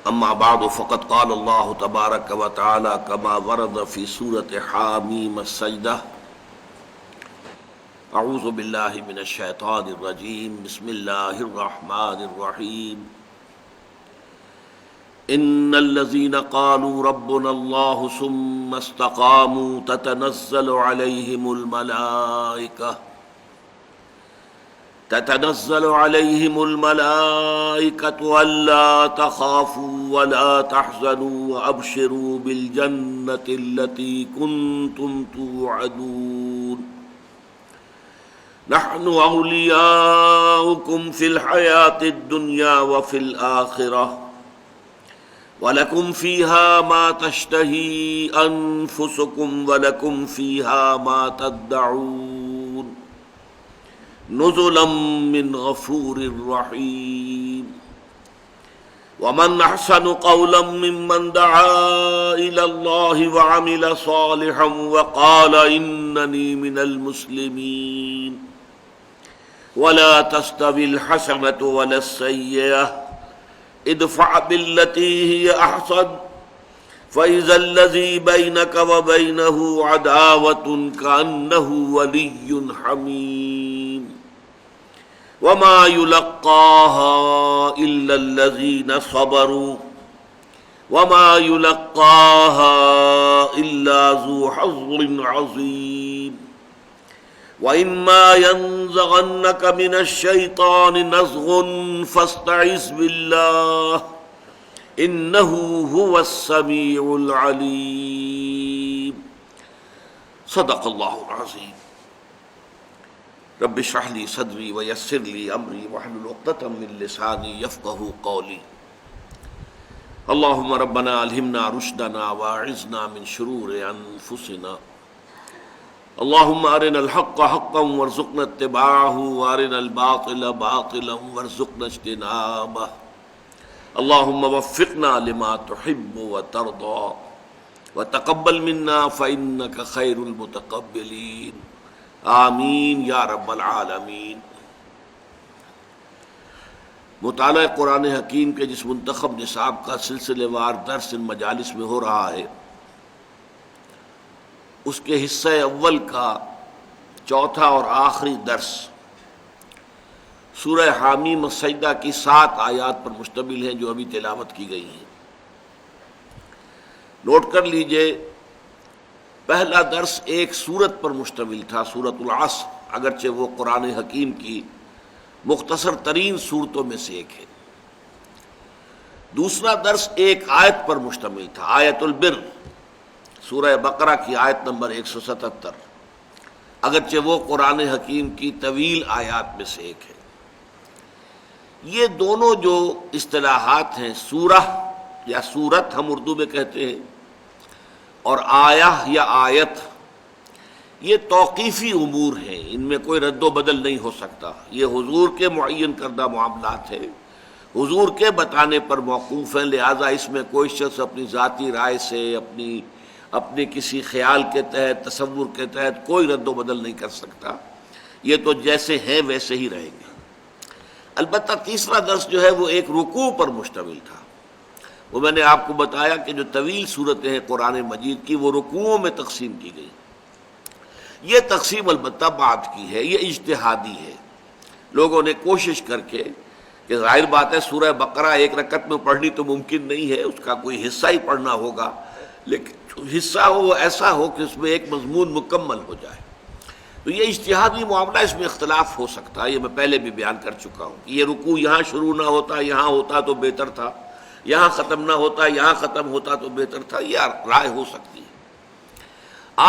اما بعد فقد قال اللہ تبارک و تعالی كما ورد في سورة حامیم السجدہ اعوذ باللہ من الشیطان الرجیم بسم اللہ الرحمن الرحیم ان الذين قالوا ربنا الله ثم استقاموا تتنزل عليهم الملائكة ألا تخافوا ولا تحزنوا وأبشروا بالجنة التي كنتم توعدون نحن أولياؤكم في الحياة الدنيا وفي الآخرة وَلَكُمْ فِيهَا مَا تَشْتَهِي أَنفُسُكُمْ وَلَكُمْ فِيهَا مَا تَدَّعُونَ نُزُلًا مِّنْ غَفُورٍ رَّحِيمٍ وَمَنْ أَحْسَنُ قَوْلًا مِّمَّنْ دَعَا إِلَى اللَّهِ وَعَمِلَ صَالِحًا وَقَالَ إِنَّنِي مِنَ الْمُسْلِمِينَ وَلَا تَسْتَوِي الْحَسَنَةُ وَلَا السَّيِّئَةُ ادفع بالتي هي احسن فاذا الذي بينك وبينه عداوة كأنه ولي حميم وما يلقاها الا الذين صبروا وما يلقاها الا ذو حظ عظيم وَإِمَّا يَنزَغَنَّكَ مِنَ الشَّيْطَانِ نَزْغٌ فَاسْتَعِذْ بِاللَّهِ إِنَّهُ هُوَ السَّمِيعُ الْعَلِيمُ صدق اللہ العظیم رب اشرح لي صدری ويسر لي امری واحلل عقدۃ من لسانی یفقهوا قولی اللهم ربنا الہمنا رشدنا واعذنا من شرور انفسنا اللهم ارنا الحق حقا وارزقنا اتباعه وارنا الباطل باطلا وارزقنا اجتنابه اللهم وفقنا لما تحب وترضى وتقبل منا فإنك خير المتقبلين آمین یا رب العالمین۔ مطالعہ قرآن حکیم کے جس منتخب نصاب کا سلسلے وار درس ان مجالس میں ہو رہا ہے، اس کے حصہ اول کا چوتھا اور آخری درس سورہ حامیم السجدہ کی 7 آیات پر مشتمل ہے جو ابھی تلاوت کی گئی ہیں۔ نوٹ کر لیجئے، پہلا درس ایک سورت پر مشتمل تھا، سورۃ العصر، اگرچہ وہ قرآن حکیم کی مختصر ترین صورتوں میں سے ایک ہے۔ دوسرا درس ایک آیت پر مشتمل تھا، آیت البر، سورہ بقرہ کی آیت نمبر 177، اگرچہ وہ قرآن حکیم کی طویل آیات میں سے ایک ہے۔ یہ دونوں جو اصطلاحات ہیں، سورہ یا سورت ہم اردو میں کہتے ہیں، اور آیہ یا آیت، یہ توقیفی امور ہیں، ان میں کوئی رد و بدل نہیں ہو سکتا۔ یہ حضور کے معین کردہ معاملات ہیں، حضور کے بتانے پر موقوف ہیں، لہٰذا اس میں کوئی شخص اپنی ذاتی رائے سے، اپنے کسی خیال کے تحت، تصور کے تحت کوئی رد و بدل نہیں کر سکتا۔ یہ تو جیسے ہیں ویسے ہی رہیں گے۔ البتہ تیسرا درس جو ہے وہ ایک رکوع پر مشتمل تھا۔ وہ میں نے آپ کو بتایا کہ جو طویل صورتیں ہیں قرآن مجید کی، وہ رکوعوں میں تقسیم کی گئی۔ یہ تقسیم البتہ بعد کی ہے، یہ اجتہادی ہے۔ لوگوں نے کوشش کر کے، کہ ظاہر بات ہے سورہ بقرہ ایک رکعت میں پڑھنی تو ممکن نہیں ہے، اس کا کوئی حصہ ہی پڑھنا ہوگا، لیکن حصہ ہو وہ ایسا ہو کہ اس میں ایک مضمون مکمل ہو جائے۔ تو یہ اجتہادی معاملہ، اس میں اختلاف ہو سکتا ہے، یہ میں پہلے بھی بیان کر چکا ہوں کہ یہ رکوع یہاں شروع نہ ہوتا، یہاں ہوتا تو بہتر تھا، یہاں ختم نہ ہوتا، یہاں ختم ہوتا تو بہتر تھا، یہ رائے ہو سکتی ہے۔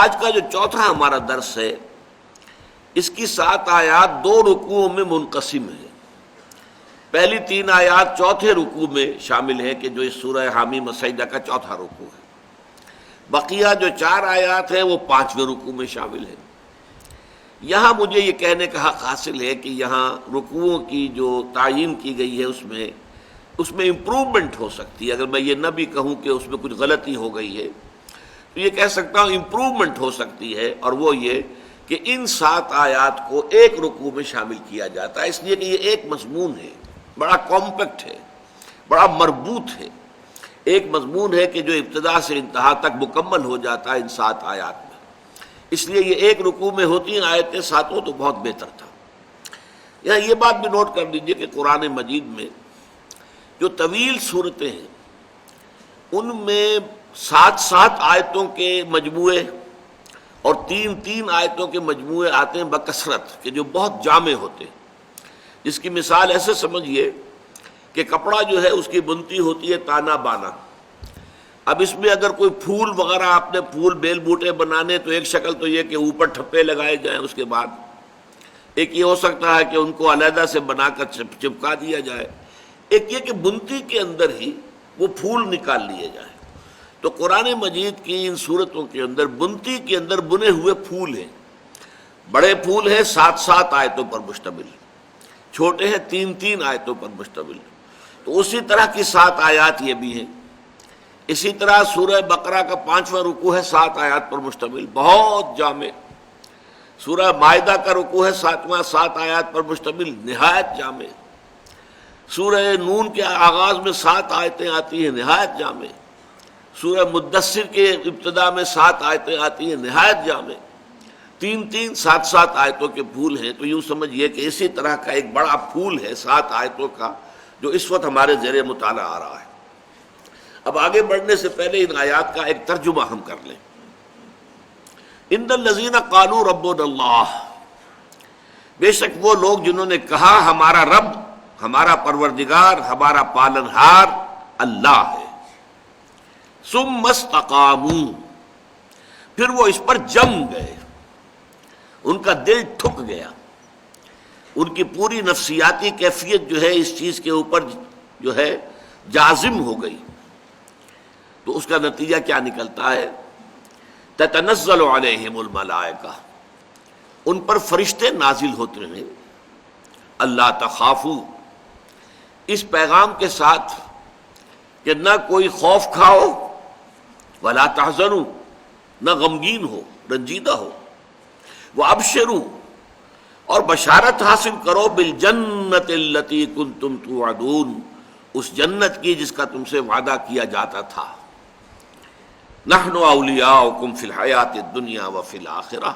آج کا جو چوتھا ہمارا درس ہے، اس کی 7 آیات 2 رکوعوں میں منقسم ہیں۔ پہلی 3 آیات چوتھے رکوع میں شامل ہیں کہ جو اس سورہ حامیم السجدہ کا چوتھا رکوع ہے۔ بقیہ جو 4 آیات ہیں وہ 5ویں رکوع میں شامل ہیں۔ یہاں مجھے یہ کہنے کا حق حاصل ہے کہ یہاں رکوعوں کی جو تعیین کی گئی ہے اس میں امپروومنٹ ہو سکتی ہے۔ اگر میں یہ نہ بھی کہوں کہ اس میں کچھ غلطی ہو گئی ہے، تو یہ کہہ سکتا ہوں امپروومنٹ ہو سکتی ہے، اور وہ یہ کہ ان 7 آیات کو ایک رکوع میں شامل کیا جاتا ہے، اس لیے کہ یہ ایک مضمون ہے، بڑا کمپیکٹ ہے، بڑا مربوط ہے۔ ایک مضمون ہے کہ جو ابتدا سے انتہا تک مکمل ہو جاتا ہے ان 7 آیات میں، اس لیے یہ ایک رکوع میں ہوتی ہیں آیتیں ساتوں تو بہت بہتر تھا۔ یہاں یہ بات بھی نوٹ کر لیجئے کہ قرآن مجید میں جو طویل صورتیں ہیں ان میں 7 آیتوں کے مجموعے اور 3 آیتوں کے مجموعے آتے ہیں بکثرت، کہ جو بہت جامع ہوتے ہیں۔ جس کی مثال ایسے سمجھیے کہ کپڑا جو ہے اس کی بنتی ہوتی ہے تانا بانا۔ اب اس میں اگر کوئی پھول وغیرہ آپ نے پھول بیل بوٹے بنانے تو ایک شکل تو یہ کہ اوپر ٹھپے لگائے جائیں، اس کے بعد ایک یہ ہو سکتا ہے کہ ان کو علیحدہ سے بنا کر چپکا دیا جائے، ایک یہ کہ بنتی کے اندر ہی وہ پھول نکال لیے جائیں۔ تو قرآن مجید کی ان صورتوں کے اندر بنتی کے اندر بنے ہوئے پھول ہیں، بڑے پھول ہیں 7 آیتوں پر مشتمل، چھوٹے ہیں 3 آیتوں پر مشتمل۔ تو اسی طرح کی 7 آیات یہ بھی ہیں۔ اسی طرح سورہ بقرہ کا 5واں رکوع ہے 7 آیات پر مشتمل، بہت جامع۔ سورہ مائدہ کا رکوع ہے 7واں، 7 آیات پر مشتمل، نہایت جامع۔ سورہ نون کے آغاز میں 7 آیتیں آتی ہیں، نہایت جامع۔ سورہ مدثر کے ابتدا میں 7 آیتیں آتی ہیں، نہایت جامع۔ 7 آیتوں کے پھول ہیں۔ تو یوں سمجھیے کہ اسی طرح کا ایک بڑا پھول ہے 7 آیتوں کا جو اس وقت ہمارے زیر مطالعہ آ رہا ہے۔ اب آگے بڑھنے سے پہلے ان آیات کا ایک ترجمہ ہم کر لیں۔ ان الذین قالوا ربنا اللہ، بے شک وہ لوگ جنہوں نے کہا ہمارا رب، ہمارا پروردگار، ہمارا پالنہار اللہ ہے، ثم استقاموا، پھر وہ اس پر جم گئے، ان کا دل ٹھک گیا، ان کی پوری نفسیاتی کیفیت جو ہے اس چیز کے اوپر جو ہے جازم ہو گئی۔ تو اس کا نتیجہ کیا نکلتا ہے؟ تتنزل علیہم الملائکہ، ان پر فرشتے نازل ہوتے ہیں، اللہ تخافوا، اس پیغام کے ساتھ کہ نہ کوئی خوف کھاؤ، ولا تحزنوا، نہ غمگین ہو، رنجیدہ ہو، وابشروا، اور بشارت حاصل کرو، بالجنت التی کنتم توعدون، اس جنت کی جس کا تم سے وعدہ کیا جاتا تھا۔ نحن اولیاؤکم فی الحیات الدنیا وفی الآخرہ،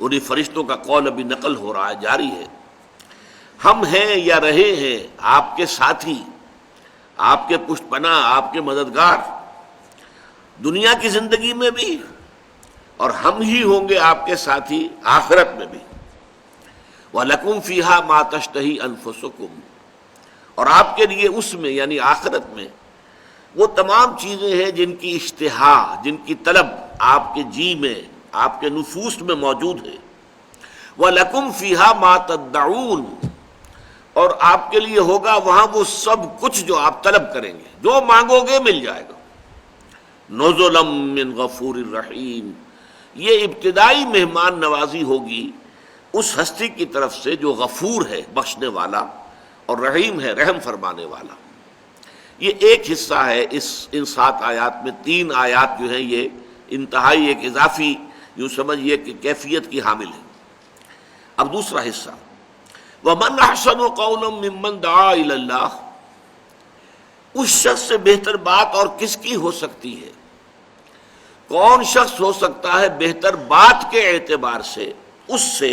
انہی فرشتوں کا قول ابھی نقل ہو رہا ہے، جاری ہے۔ ہم ہیں یا رہے ہیں آپ کے ساتھی، آپ کے پشت پناہ، آپ کے مددگار، دنیا کی زندگی میں بھی، اور ہم ہی ہوں گے آپ کے ساتھی آخرت میں بھی۔ وَلَكُمْ فِيهَا مَا تَشْتَهِي أَنفُسُكُمْ، اور آپ کے لیے اس میں یعنی آخرت میں وہ تمام چیزیں ہیں جن کی اشتہا، جن کی طلب آپ کے جی میں، آپ کے نفوس میں موجود ہے۔ وَلَكُمْ فِيهَا مَا تَدَّعُونَ، اور آپ کے لیے ہوگا وہاں وہ سب کچھ جو آپ طلب کریں گے، جو مانگو گے مل جائے گا۔ نُزُلًا مِّن غَفُورٍ رَحِيمٍ، یہ ابتدائی مہمان نوازی ہوگی اس ہستی کی طرف سے جو غفور ہے، بخشنے والا، اور رحیم ہے، رحم فرمانے والا۔ یہ ایک حصہ ہے ان 7 آیات میں۔ 3 آیات جو ہیں یہ انتہائی ایک اضافی یوں سمجھیے کہ کیفیت کی حامل ہے۔ اب دوسرا حصہ، وَمَنْ أَحْسَنُ قَوْلًا مِّمَّنْ دَعَا إِلَى اللَّهِ، اس شخص سے بہتر بات اور کس کی ہو سکتی ہے؟ کون شخص ہو سکتا ہے بہتر بات کے اعتبار سے اس سے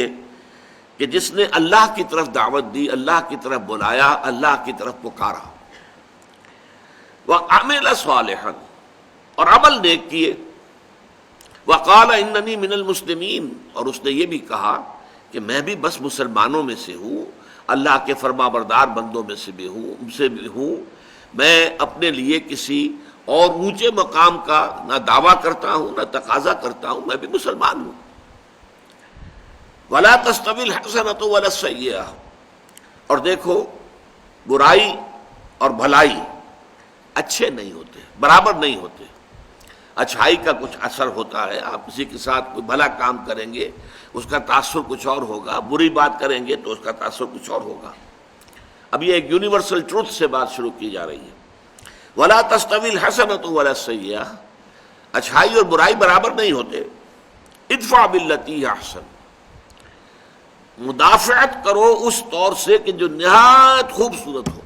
کہ جس نے اللہ کی طرف دعوت دی، اللہ کی طرف بلایا، اللہ کی طرف پکارا۔ وَعَمِلَ صَالِحًا، اور عمل نیک کیے۔ وَقَالَ إِنَّنِي مِنَ الْمُسْلِمِينَ، اور اس نے یہ بھی کہا کہ میں بھی بس مسلمانوں میں سے ہوں، اللہ کے فرما بردار بندوں میں سے بھی ہوں، میں اپنے لیے کسی اور اونچے مقام کا نہ دعویٰ کرتا ہوں نہ تقاضا کرتا ہوں، میں بھی مسلمان ہوں۔ وَلَا تَسْتَوِي الْحَسَنَةُ وَلَا السَّيِّئَةُ، اور دیکھو برائی اور بھلائی اچھے نہیں ہوتے، برابر نہیں ہوتے۔ اچھائی کا کچھ اثر ہوتا ہے، آپ کسی کے ساتھ کوئی بھلا کام کریں گے اس کا تاثر کچھ اور ہوگا، بری بات کریں گے تو اس کا تاثر کچھ اور ہوگا۔ اب یہ ایک یونیورسل ٹروتھ سے بات شروع کی جا رہی ہے۔ وَلَا تَسْتَوِي الْحَسَنَةُ وَلَا السَّيِّئَةُ، اچھائی اور برائی برابر نہیں ہوتے۔ ادفع باللتی ہی احسن، مدافعت کرو اس طور سے کہ جو نہایت خوبصورت ہو،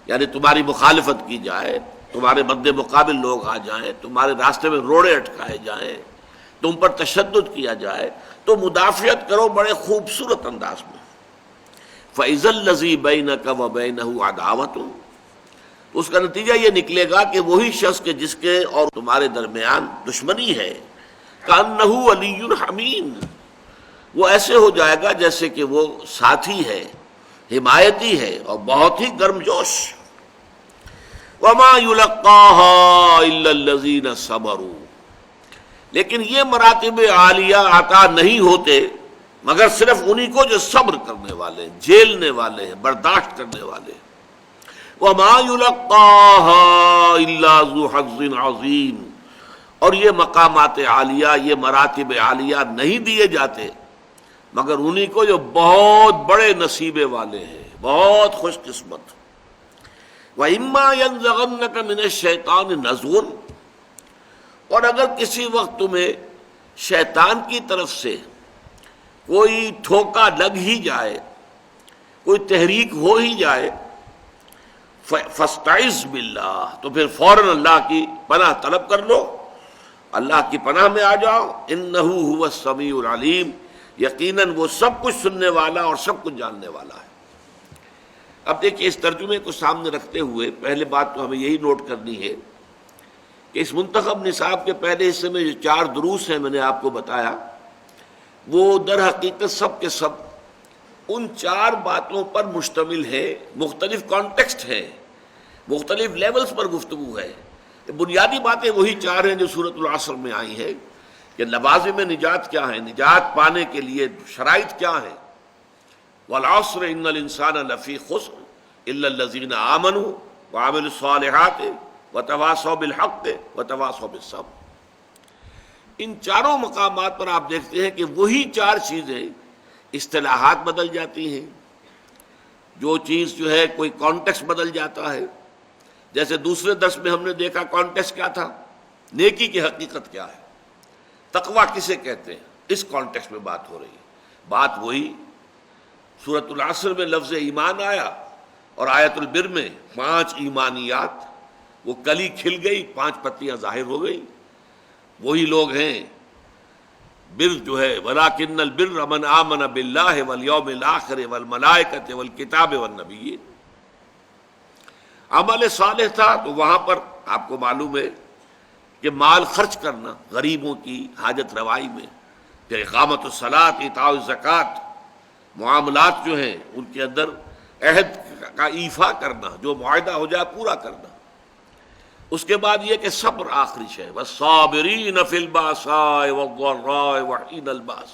یعنی تمہاری مخالفت کی جائے تمہارے مد مقابل لوگ آ جائیں، تمہارے راستے میں روڑے اٹکائے جائیں، تم پر تشدد کیا جائے، تو مدافعت کرو بڑے خوبصورت انداز میں. فَإِذَا الَّذِي بَيْنَكَ وَبَيْنَهُ عَدَاوَةٌ، اس کا نتیجہ یہ نکلے گا کہ وہی شخص کے جس کے اور تمہارے درمیان دشمنی ہے، كَأَنَّهُ وَلِيٌّ حَمِيمٌ، وہ ایسے ہو جائے گا جیسے کہ وہ ساتھی ہے، حمایتی ہے اور بہت ہی گرم جوش. وَمَا يُلَقَّاهَا إِلَّا الَّذِينَ صَبَرُوا، لیکن یہ مراتب عالیہ عطا نہیں ہوتے مگر صرف انہی کو جو صبر کرنے والے ہیں، جھیلنے والے ہیں، برداشت کرنے والے ہیں. وَمَا يُلَقَّاهَا إِلَّا ذُو حَظٍّ عَظِيمٍ، اور یہ مقامات عالیہ، یہ مراتب عالیہ نہیں دیے جاتے مگر انہی کو جو بہت بڑے نصیبے والے ہیں، بہت خوش قسمت. وَإِمَّا يَنزَغَنَّكَ مِنَ الشَّيْطَانِ نَزْغٌ، اور اگر کسی وقت تمہیں شیطان کی طرف سے کوئی ٹھوکا لگ ہی جائے، کوئی تحریک ہو ہی جائے، فَاسْتَعِذْ بِاللَّهِ، تو پھر فوراً اللہ کی پناہ طلب کر لو، اللہ کی پناہ میں آ جاؤ. إِنَّهُ هُوَ السَّمِيعُ الْعَلِيمُ، یقیناً وہ سب کچھ سننے والا اور سب کچھ جاننے والا ہے. اب دیکھیے اس ترجمے کو سامنے رکھتے ہوئے پہلے بات تو ہمیں یہی نوٹ کرنی ہے کہ اس منتخب نصاب کے پہلے حصے میں جو 4 دروس ہیں میں نے آپ کو بتایا، وہ در حقیقت سب کے سب ان 4 باتوں پر مشتمل ہے. مختلف کانٹیکسٹ ہے، مختلف لیولز پر گفتگو ہے. بنیادی باتیں وہی 4 ہیں جو سورۃ العصر میں آئی ہیں کہ لوازم نجات کیا ہیں، نجات پانے کے لیے شرائط کیا ہیں. والعصر ان الانسان لفی خسر الا الذین آمنوا وعملوا الصالحات وتواصوا بالحق وتواصوا بالصبر. ان چاروں مقامات پر آپ دیکھتے ہیں کہ وہی 4 چیزیں، اصطلاحات بدل جاتی ہیں، جو چیز جو ہے کوئی کانٹیکسٹ بدل جاتا ہے. جیسے دوسرے درس میں ہم نے دیکھا کانٹیکسٹ کیا تھا، نیکی کی حقیقت کیا ہے، تقویٰ کسے کہتے ہیں، اس کانٹیکسٹ میں بات ہو رہی ہے. بات وہی سورۃ العصر میں لفظ ایمان آیا اور آیت البر میں 5 ایمانیات، وہ کلی کھل گئی، 5 پتیاں ظاہر ہو گئی. وہی لوگ ہیں. بر جو ہے وَلَٰكِنَّ الْبِرَّ مَنْ آمَنَ بِاللَّهِ وَالْيَوْمِ الْآخِرِ وَالْمَلَائِكَةِ وَالْكِتَابِ وَالنَّبِيِّينَ. عمل صالح تھا تو وہاں پر آپ کو معلوم ہے کہ مال خرچ کرنا غریبوں کی حاجت روائی میں، پھر اقامت الصلاۃ، ایتاء الزکوٰۃ، معاملات جو ہیں ان کے اندر عہد کا ایفا کرنا، جو معاہدہ ہو جائے پورا کرنا. اس کے بعد یہ کہ صبر آخری شے، والصابرین فی الباساء والضراء وحین الباس.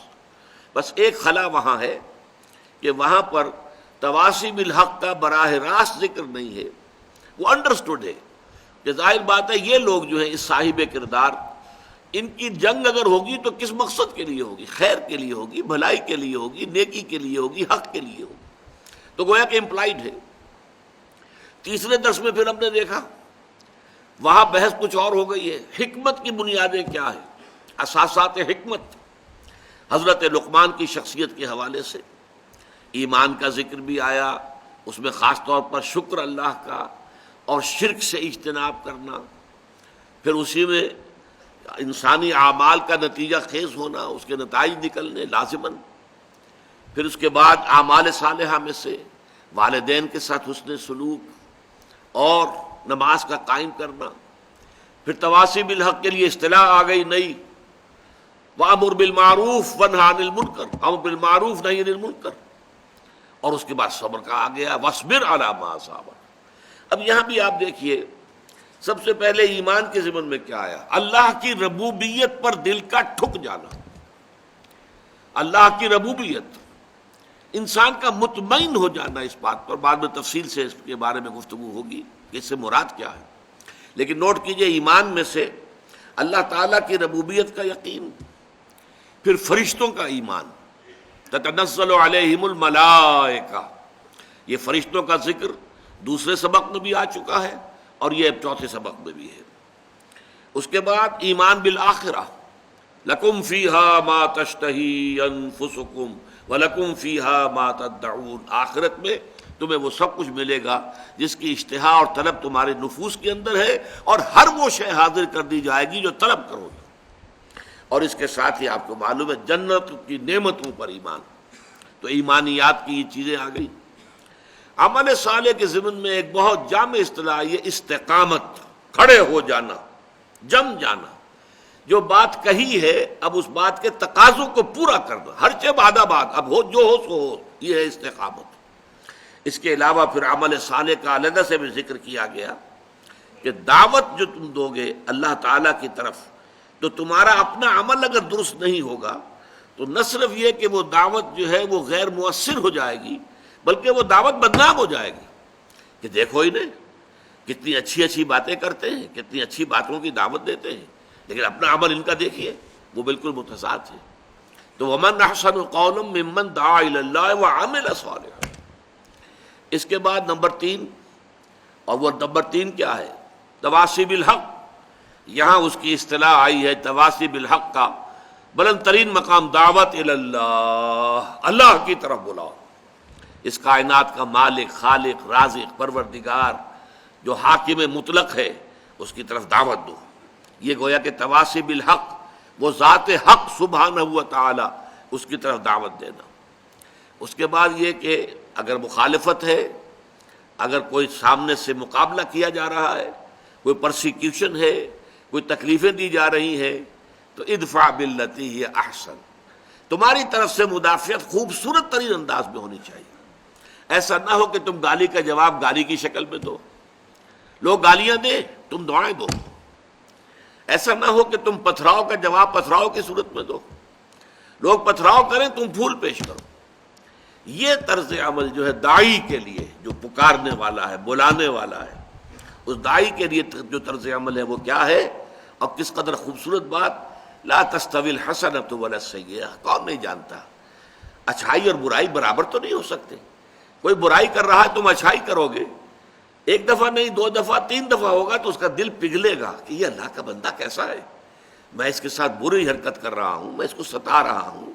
بس ایک خلا وہاں ہے کہ وہاں پر تواصی بالحق کا براہ راست ذکر نہیں ہے. وہ انڈرسٹوڈ ہے کہ ظاہر بات ہے یہ لوگ جو ہیں اس صاحب کردار، ان کی جنگ اگر ہوگی تو کس مقصد کے لیے ہوگی؟ خیر کے لیے ہوگی، بھلائی کے لیے ہوگی، نیکی کے لیے ہوگی، حق کے لیے ہوگی. تو گویا کہ امپلائڈ ہے. تیسرے درس میں پھر ہم نے دیکھا وہاں بحث کچھ اور ہو گئی ہے. حکمت کی بنیادیں کیا ہیں، اساسات حکمت. حضرت لقمان کی شخصیت کے حوالے سے ایمان کا ذکر بھی آیا، اس میں خاص طور پر شکر اللہ کا اور شرک سے اجتناب کرنا، پھر اسی میں انسانی اعمال کا نتیجہ خیز ہونا، اس کے نتائج نکلنے لازماً. پھر اس کے بعد اعمال صالحہ میں سے والدین کے ساتھ حسن سلوک اور نماز کا قائم کرنا. پھر تواصی بالحق کے لیے اصطلاح آ گئی نئی، وَأَمُرْ بِالْمَعْرُوفِ وَانْهَ عَنِ الْمُنْكَرِ، امر بالمعروف نہی عن المنکر. اور اس کے بعد صبر کا آ گیا، وَاصْبِرْ عَلَىٰ مَا أَصَابَكَ. اب یہاں بھی آپ دیکھیے سب سے پہلے ایمان کے ضمن میں کیا آیا؟ اللہ کی ربوبیت پر دل کا ٹھک جانا. اللہ کی ربوبیت، انسان کا مطمئن ہو جانا اس بات پر. بعد میں تفصیل سے اس کے بارے میں گفتگو ہوگی کہ اس سے مراد کیا ہے. لیکن نوٹ کیجئے ایمان میں سے اللہ تعالیٰ کی ربوبیت کا یقین، پھر فرشتوں کا ایمان. تتنزل علیہم الملائکہ، یہ فرشتوں کا ذکر دوسرے سبق میں بھی آ چکا ہے اور یہ چوتھے سبق میں بھی ہے. اس کے بعد ایمان بالآخرہ، لکم فیہا ما تشتہی انفسکم وَلَكُمْ فِيهَا مَا تَدَّعُونَ. آخرت میں تمہیں وہ سب کچھ ملے گا جس کی اشتہا اور طلب تمہارے نفوس کے اندر ہے، اور ہر وہ شے حاضر کر دی جائے گی جو طلب کرو گے۔ اور اس کے ساتھ ہی آپ کو معلوم ہے جنت کی نعمتوں پر ایمان، تو ایمانیات کی یہ چیزیں آ گئی۔ عمل صالح کے ضمن میں ایک بہت جامع اصطلاح یہ استقامت، کھڑے ہو جانا، جم جانا، جو بات کہی ہے اب اس بات کے تقاضوں کو پورا کرنا، ہر چیز بعد بات، اب ہو جو ہو سو ہو، یہ ہے استقامت۔ اس کے علاوہ پھر عمل صالح کا علیحدہ سے بھی ذکر کیا گیا کہ دعوت جو تم دو گے اللہ تعالیٰ کی طرف، تو تمہارا اپنا عمل اگر درست نہیں ہوگا تو نہ صرف یہ کہ وہ دعوت جو ہے وہ غیر مؤثر ہو جائے گی، بلکہ وہ دعوت بدنام ہو جائے گی کہ دیکھو انہیں کتنی اچھی اچھی باتیں کرتے ہیں، کتنی اچھی باتوں کی دعوت دیتے ہیں، لیکن اپنا عمل ان کا دیکھیے وہ بالکل متضاد ہے۔ تو ومن احسن قولا ممن دعا الی اللہ وعمل صالحا۔ اس کے بعد نمبر 3، اور وہ نمبر 3 کیا ہے؟ تواصی بالحق۔ یہاں اس کی اصطلاح آئی ہے تواصی بالحق کا بلند ترین مقام، دعوت الی اللہ، اللہ کی طرف بلاؤ، اس کائنات کا مالک، خالق، رازق، پروردگار جو حاکم مطلق ہے اس کی طرف دعوت دو۔ یہ گویا کہ تواصی بالحق، وہ ذات حق سبحانہ و تعالی، اس کی طرف دعوت دینا۔ اس کے بعد یہ کہ اگر مخالفت ہے، اگر کوئی سامنے سے مقابلہ کیا جا رہا ہے، کوئی پرسیکیوشن ہے، کوئی تکلیفیں دی جا رہی ہیں، تو ادفع باللتی ہی احسن، تمہاری طرف سے مدافعت خوبصورت ترین انداز میں ہونی چاہیے۔ ایسا نہ ہو کہ تم گالی کا جواب گالی کی شکل میں دو، لوگ گالیاں دیں تم دعائیں دو۔ ایسا نہ ہو کہ تم پتھراؤ کا جواب پتھراؤ کی صورت میں دو، لوگ پتھراؤ کریں تم پھول پیش کرو۔ یہ طرز عمل جو ہے داعی کے لیے، جو پکارنے والا ہے، بلانے والا ہے، اس داعی کے لیے جو طرز عمل ہے وہ کیا ہے؟ اور کس قدر خوبصورت بات، لا تستوی الحسنۃ ولا السیئۃ۔ کون نہیں جانتا اچھائی اور برائی برابر تو نہیں ہو سکتے؟ کوئی برائی کر رہا ہے تم اچھائی کرو گے، ایک دفعہ نہیں، 2 دفعہ، 3 دفعہ ہوگا تو اس کا دل پگھلے گا کہ یہ اللہ کا بندہ کیسا ہے، میں اس کے ساتھ بری حرکت کر رہا ہوں، میں اس کو ستا رہا ہوں،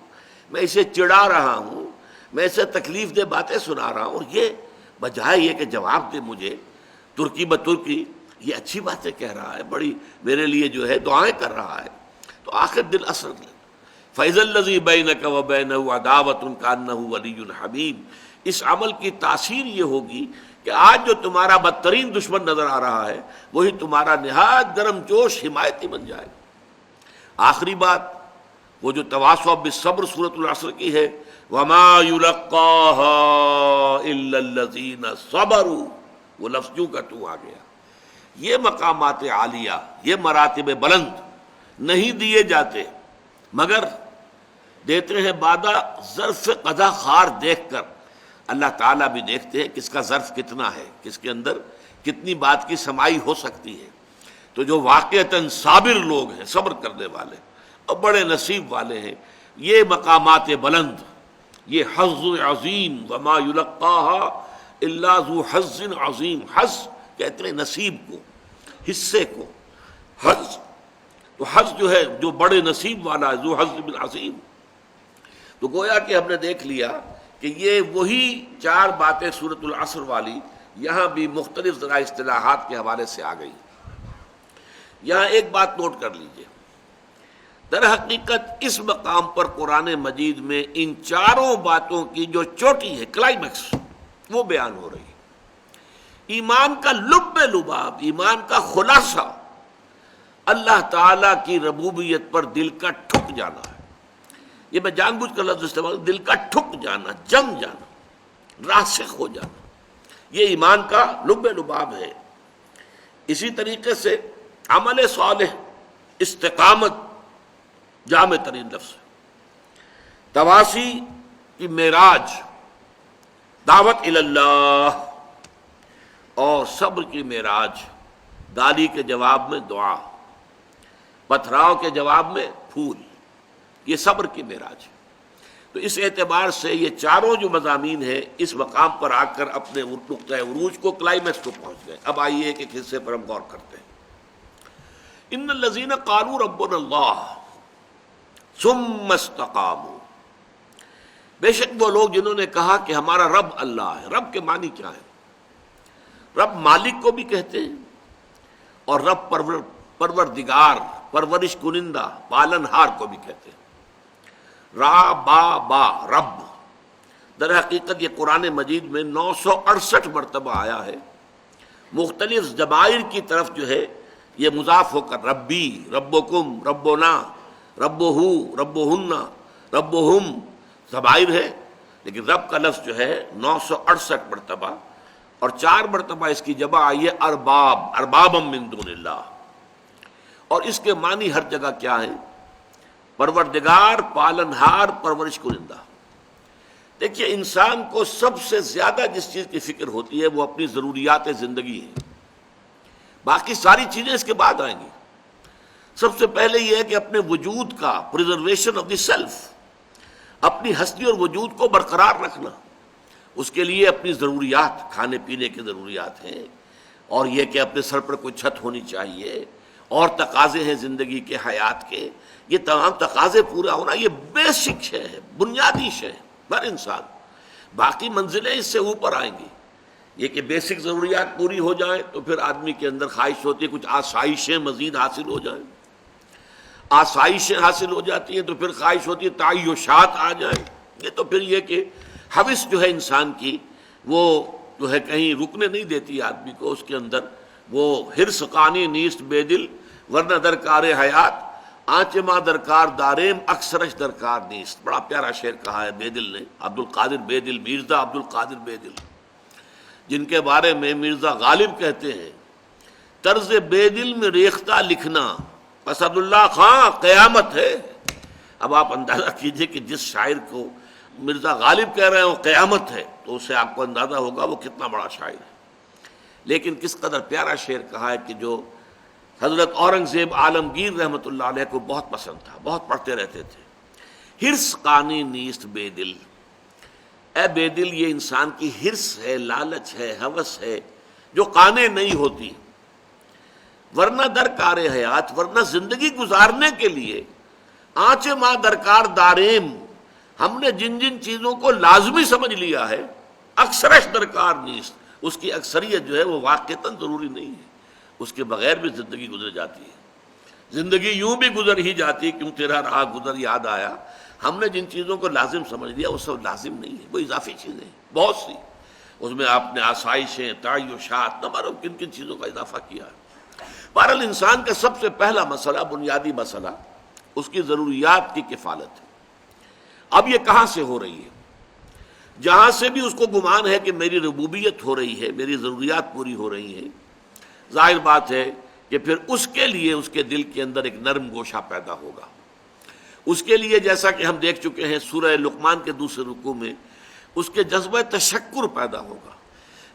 میں اسے چڑھا رہا ہوں، میں اسے تکلیف دہ باتیں سنا رہا ہوں، اور یہ بجائے یہ کہ جواب دے مجھے ترکی بترکی، یہ اچھی باتیں کہہ رہا ہے، بڑی میرے لیے جو ہے دعائیں کر رہا ہے، تو آخر دل اثر لے۔ فَإِذَا الَّذِي بَيْنَكَ وَبَيْنَهُ عَدَاوَةٌ كَأَنَّهُ وَلِيٌّ حَمِيمٌ۔ اس عمل کی تاثیر یہ ہوگی کہ آج جو تمہارا بدترین دشمن نظر آ رہا ہے وہی تمہارا نہایت گرم جوش حمایتی بن جائے گا۔ آخری بات وہ جو تواصوا بالصبر سورۃ العصر کی ہے، وَمَا يُلَقَّاهَا إِلَّا الَّذِينَ صَبَرُوا، وہ لفظ کیوں کا تو آ گیا۔ یہ مقامات عالیہ، یہ مراتب بلند نہیں دیے جاتے مگر دیتے ہیں بادہ ظرف قضا خار دیکھ کر۔ اللہ تعالیٰ بھی دیکھتے ہیں کس کا ظرف کتنا ہے، کس کے اندر کتنی بات کی سمائی ہو سکتی ہے۔ تو جو واقعتاً صابر لوگ ہیں، صبر کرنے والے اور بڑے نصیب والے ہیں، یہ مقامات بلند، یہ حظ عظیم، وما یلقاها الا ذو حظ عظیم۔ حظ کہتے ہیں نصیب کو، حصے کو، حظ تو حظ جو ہے جو بڑے نصیب والا ہے، ذو حظ عظیم۔ تو گویا کہ ہم نے دیکھ لیا کہ یہ وہی 4 باتیں سورۃ العصر والی یہاں بھی مختلف ذرا اصطلاحات کے حوالے سے آ گئی۔ یہاں ایک بات نوٹ کر لیجئے، در حقیقت اس مقام پر قرآن مجید میں ان 4 باتوں کی جو چوٹی ہے، کلائمیکس، وہ بیان ہو رہی ہے۔ ایمان کا لب لباب، ایمان کا خلاصہ اللہ تعالیٰ کی ربوبیت پر دل کا ٹھک جانا ہے۔ یہ میں جان بوجھ کر لفظ استعمال، دل کا ٹھک جانا، جم جانا، راسخ ہو جانا، یہ ایمان کا لب لباب ہے۔ اسی طریقے سے عمل صالح، استقامت، جامع ترین لفظ ہے۔ تواصی کی معراج، دعوت الی اللہ، اور صبر کی معراج، گالی کے جواب میں دعا، پتھراؤ کے جواب میں پھول، یہ صبر کی معراج ہے۔ تو اس اعتبار سے یہ 4 جو مضامین ہیں اس مقام پر آ کر اپنے نقطۂ عروج کو، کلائمیکس کو پہنچ گئے۔ اب آئیے ایک ایک حصے پر ہم غور کرتے ہیں۔ ان الذین قالوا ربنا اللہ ثم استقاموا، بے شک وہ لوگ جنہوں نے کہا کہ ہمارا رب اللہ ہے. رب کے معنی کیا ہے؟ رب مالک کو بھی کہتے ہیں اور رب پروردگار، پرورش کنندہ، پالن ہار کو بھی کہتے ہیں. را با با رب، در حقیقت یہ قرآن مجید میں 968 مرتبہ آیا ہے. مختلف ضمائر کی طرف جو ہے یہ مضاف ہو کر ربی، ربکم، ربنا، ربہو، ربہن، ربہم ضمائر ہے، لیکن رب کا لفظ جو ہے 968 مرتبہ، اور 4 مرتبہ اس کی جمع آئی ہے ارباب، اربابا من دون اللہ. اور اس کے معنی ہر جگہ کیا ہے؟ پروردگار، پالنہار، پرورش کنندہ. دیکھیے انسان کو سب سے زیادہ جس چیز کی فکر ہوتی ہے وہ اپنی ضروریات زندگی ہے. باقی ساری چیزیں اس کے بعد آئیں گی. سب سے پہلے یہ ہے کہ اپنے وجود کا پریزرویشن آف دی سیلف، اپنی ہستی اور وجود کو برقرار رکھنا. اس کے لیے اپنی ضروریات، کھانے پینے کی ضروریات ہیں، اور یہ کہ اپنے سر پر کوئی چھت ہونی چاہیے، اور تقاضے ہیں زندگی کے، حیات کے. یہ تمام تقاضے پورا ہونا یہ بیسک شے ہے، بنیادی شے ہے ہر انسان. باقی منزلیں اس سے اوپر آئیں گی. یہ کہ بیسک ضروریات پوری ہو جائیں تو پھر آدمی کے اندر خواہش ہوتی ہے کچھ آسائشیں مزید حاصل ہو جائیں. آسائشیں حاصل ہو جاتی ہیں تو پھر خواہش ہوتی ہے تعیشات آ جائیں. یہ تو پھر یہ کہ حوث جو ہے انسان کی وہ جو ہے کہیں رکنے نہیں دیتی آدمی کو. اس کے اندر وہ حرص قانی نیست بے دل ورنہ درکار حیات، آنچ ماں درکار داریم اکثرش درکار نیست. بڑا پیارا شعر کہا ہے بے دل نے، عبد القادر بے دل، مرزا عبد القادر بے دل، جن کے بارے میں مرزا غالب کہتے ہیں طرز بے دل میں ریختہ لکھنا اسد اللہ خاں قیامت ہے. اب آپ اندازہ کیجئے کہ جس شاعر کو مرزا غالب کہہ رہے ہیں وہ قیامت ہے، تو اس سے آپ کو اندازہ ہوگا وہ کتنا بڑا شاعر ہے. لیکن کس قدر پیارا شعر کہا ہے کہ جو حضرت اورنگزیب عالمگیر رحمۃ اللہ علیہ کو بہت پسند تھا، بہت پڑھتے رہتے تھے. حرص قانی نیست بے دل، اے بے دل یہ انسان کی حرص ہے، لالچ ہے، ہوس ہے جو قانے نہیں ہوتی. ورنہ درکار حیات، ورنہ زندگی گزارنے کے لیے آنچ ماں درکار داریم، ہم نے جن جن چیزوں کو لازمی سمجھ لیا ہے اکثرش درکار نیست، اس کی اکثریت جو ہے وہ واقعتاً ضروری نہیں ہے. اس کے بغیر بھی زندگی گزر جاتی ہے. زندگی یوں بھی گزر ہی جاتی ہے، کیوں تیرا رہا گزر یاد آیا. ہم نے جن چیزوں کو لازم سمجھ لیا وہ سب لازم نہیں ہے، وہ اضافی چیزیں ہیں بہت سی. اس میں آپ نے آسائشیں، تعیشات، نہ معلوم کن کن چیزوں کا اضافہ کیا ہے. بہرحال انسان کا سب سے پہلا مسئلہ، بنیادی مسئلہ، اس کی ضروریات کی کفالت ہے. اب یہ کہاں سے ہو رہی ہے؟ جہاں سے بھی اس کو گمان ہے کہ میری ربوبیت ہو رہی ہے، میری ضروریات پوری ہو رہی ہیں، ظاہر بات ہے کہ پھر اس کے لیے اس کے دل کے اندر ایک نرم گوشہ پیدا ہوگا. اس کے لیے جیسا کہ ہم دیکھ چکے ہیں سورہ لقمان کے دوسرے رکوع میں، اس کے جذبہ تشکر پیدا ہوگا.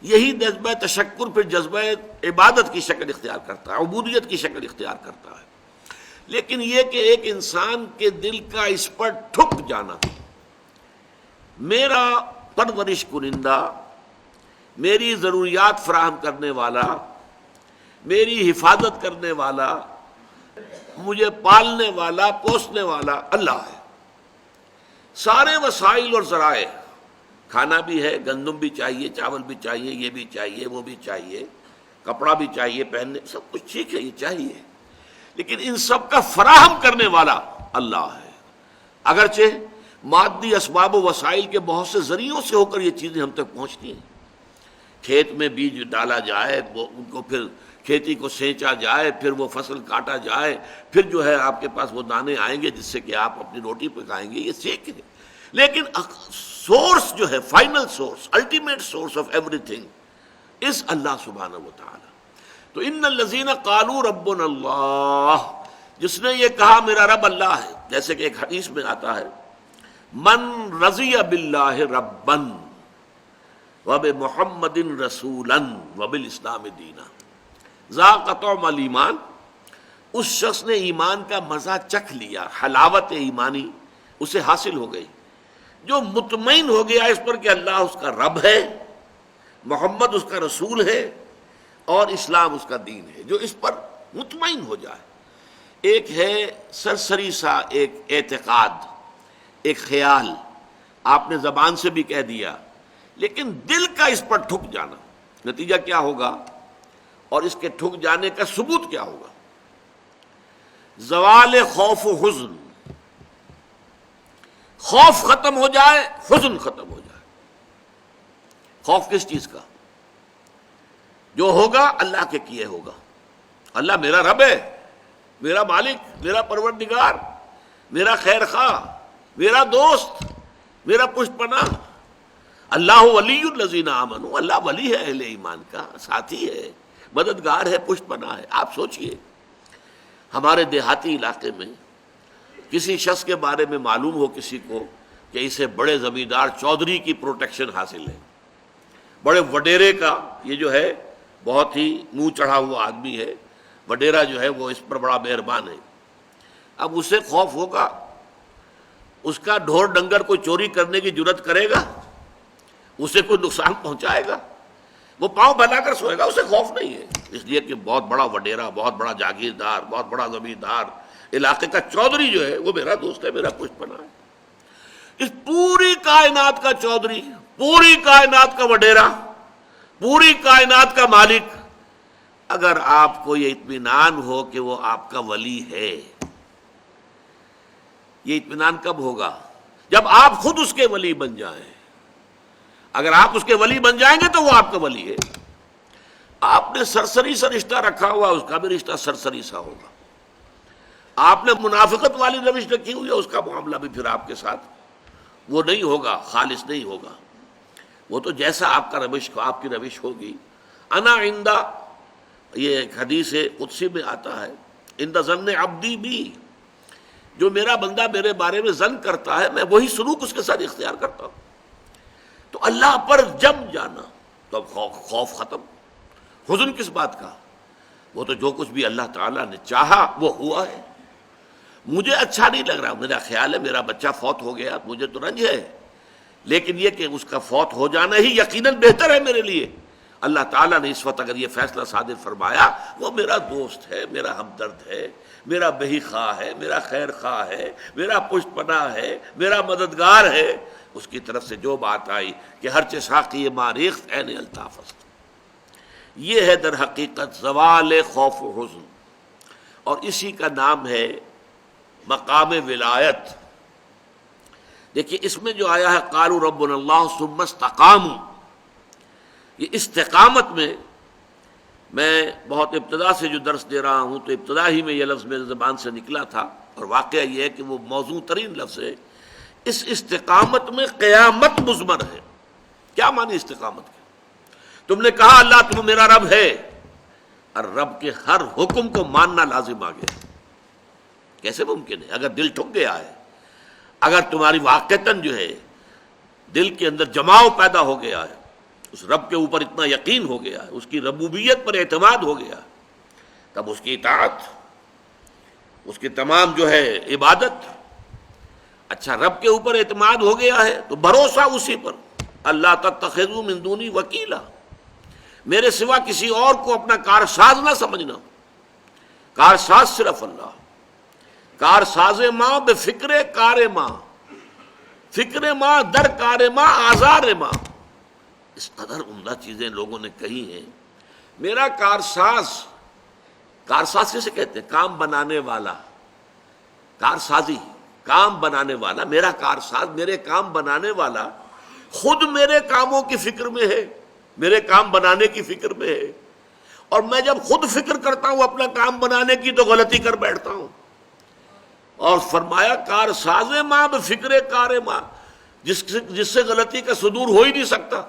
یہی جذبہ تشکر پھر جذبہ عبادت کی شکل اختیار کرتا ہے، عبودیت کی شکل اختیار کرتا ہے. لیکن یہ کہ ایک انسان کے دل کا اس پر ٹھک جانا، میرا پرورش کنندہ، میری ضروریات فراہم کرنے والا، میری حفاظت کرنے والا، مجھے پالنے والا، پوسنے والا اللہ ہے. سارے وسائل اور ذرائع، کھانا بھی ہے، گندم بھی چاہیے، چاول بھی چاہیے، یہ بھی چاہیے، وہ بھی چاہیے، کپڑا بھی چاہیے پہننے، سب کچھ ٹھیک ہے، یہ چاہیے. لیکن ان سب کا فراہم کرنے والا اللہ ہے. اگرچہ مادی اسباب و وسائل کے بہت سے ذریعوں سے ہو کر یہ چیزیں ہم تک پہنچتی ہیں. کھیت میں بیج ڈالا جائے، ان کو پھر کھیتی کو سینچا جائے، پھر وہ فصل کاٹا جائے، پھر جو ہے آپ کے پاس وہ دانے آئیں گے جس سے کہ آپ اپنی روٹی پکائیں گے، یہ ٹھیک ہے. لیکن سورس جو ہے، final source, ultimate source of everything is Allah سبحانہ و تعالی. تو ان الذین قالوا ربنا اللہ، جس نے یہ کہا میرا رب اللہ ہے، جیسے کہ ایک حدیث میں آتا ہے من رضی باللہ ربا وبمحمد رسولا وبالاسلام دینا ذاق طعم الایمان، اس شخص نے ایمان کا مزہ چکھ لیا، حلاوت ایمانی اسے حاصل ہو گئی، جو مطمئن ہو گیا اس پر کہ اللہ اس کا رب ہے، محمد اس کا رسول ہے، اور اسلام اس کا دین ہے. جو اس پر مطمئن ہو جائے. ایک ہے سرسری سا ایک اعتقاد، ایک خیال آپ نے زبان سے بھی کہہ دیا، لیکن دل کا اس پر ٹھک جانا، نتیجہ کیا ہوگا اور اس کے ٹھک جانے کا ثبوت کیا ہوگا؟ زوال خوف و حزن، خوف ختم ہو جائے، حزن ختم ہو جائے۔ خوف کس چیز کا؟ جو ہوگا اللہ کے کیے ہوگا۔ اللہ میرا رب ہے، میرا مالک، میرا پروردگار، میرا خیر خواہ، میرا دوست، میرا پشت پناہ۔ اللہ ولی الذین آمنوا، اللہ ولی ہے اہل ایمان کا، ساتھی ہے، مددگار ہے، پشت پناہ ہے۔ آپ سوچئے ہمارے دیہاتی علاقے میں کسی شخص کے بارے میں معلوم ہو کسی کو کہ اسے بڑے زمیندار چودھری کی پروٹیکشن حاصل ہے، بڑے وڈیرے کا، یہ جو ہے بہت ہی منہ چڑھا ہوا آدمی ہے، وڈیرا جو ہے وہ اس پر بڑا مہربان ہے۔ اب اسے خوف ہوگا، اس کا ڈھور ڈنگر کوئی چوری کرنے کی جرت کرے گا، اسے کوئی نقصان پہنچائے گا، وہ پاؤں پھیلا کر سوئے گا، اسے خوف نہیں ہے، اس لیے کہ بہت بڑا وڈیرا، بہت بڑا جاگیردار، بہت بڑا زمیندار، علاقے کا چودھری جو ہے وہ میرا دوست ہے، میرا پشت پناہ ہے۔ اس پوری کائنات کا چودھری، پوری کائنات کا وڈیرا، پوری کائنات کا مالک، اگر آپ کو یہ اطمینان ہو کہ وہ آپ کا ولی ہے، یہ اطمینان کب ہوگا؟ جب آپ خود اس کے ولی بن جائیں۔ اگر آپ اس کے ولی بن جائیں گے تو وہ آپ کا ولی ہے۔ آپ نے سرسری سا رشتہ رکھا ہوا، اس کا بھی رشتہ سرسری سا ہوگا۔ آپ نے منافقت والی روش رکھی ہوئی ہے، اس کا معاملہ بھی پھر آپ کے ساتھ وہ نہیں ہوگا، خالص نہیں ہوگا۔ وہ تو جیسا آپ کا روش، آپ کی روش ہوگی۔ انا عندہ، یہ ایک حدیث قدسی میں آتا ہے، عند ظن عبدی بی، جو میرا بندہ میرے بارے میں ظن کرتا ہے میں وہی سلوک اس کے ساتھ اختیار کرتا ہوں۔ تو اللہ پر جم جانا، تو اب خوف ختم۔ حزن کس بات کا؟ وہ تو جو کچھ بھی اللہ تعالیٰ نے چاہا وہ ہوا ہے۔ مجھے اچھا نہیں لگ رہا، میرا خیال ہے میرا بچہ فوت ہو گیا، مجھے تو رنج ہے، لیکن یہ کہ اس کا فوت ہو جانا ہی یقیناً بہتر ہے میرے لیے۔ اللہ تعالیٰ نے اس وقت اگر یہ فیصلہ صادر فرمایا، وہ میرا دوست ہے، میرا ہمدرد ہے، میرا بہی خواہ ہے، میرا خیر خواہ ہے، میرا پشت پناہ ہے، میرا مددگار ہے، اس کی طرف سے جو بات آئی کہ ہر ساقی ماریخت عین الطاف است، یہ ہے در حقیقت زوال خوف و حزن، اور اسی کا نام ہے مقام ولایت۔ دیکھیے اس میں جو آیا ہے قالوا ربنا اللہ ثم استقاموا، یہ استقامت میں بہت ابتدا سے جو درس دے رہا ہوں تو ابتدا ہی میں یہ لفظ میرے زبان سے نکلا تھا، اور واقعہ یہ ہے کہ وہ موضوع ترین لفظ ہے۔ اس استقامت میں قیامت مضمر ہے۔ کیا معنی استقامت کے؟ تم نے کہا اللہ تم میرا رب ہے، اور رب کے ہر حکم کو ماننا لازم آ گیا۔ کیسے ممکن ہے؟ اگر دل ٹھک گیا ہے، اگر تمہاری واقعتاً جو ہے دل کے اندر جماؤ پیدا ہو گیا ہے، اس رب کے اوپر اتنا یقین ہو گیا ہے، اس کی ربوبیت پر اعتماد ہو گیا، تب اس کی اطاعت، اس کی تمام جو ہے عبادت۔ اچھا رب کے اوپر اعتماد ہو گیا ہے تو بھروسہ اسی پر، اللہ تتخذوا من دونی وکیلا، میرے سوا کسی اور کو اپنا کارساز نہ سمجھنا، کارساز صرف اللہ۔ کارساز ماں بے فکر کار ماں، فکر ماں در کار ماں آزار ماں، اس قدر عمدہ چیزیں لوگوں نے کہی ہیں۔ میرا کارساز، کارساز کسے کہتے ہیں؟ کام بنانے والا، کارسازی، کام بنانے والا۔ میرا کارساز، میرے کام بنانے والا خود میرے کاموں کی فکر میں ہے، میرے کام بنانے کی فکر میں ہے، اور میں جب خود فکر کرتا ہوں اپنا کام بنانے کی تو غلطی کر بیٹھتا ہوں۔ اور فرمایا کارساز ماں بفکر کار ماں، جس سے غلطی کا صدور ہو ہی نہیں سکتا،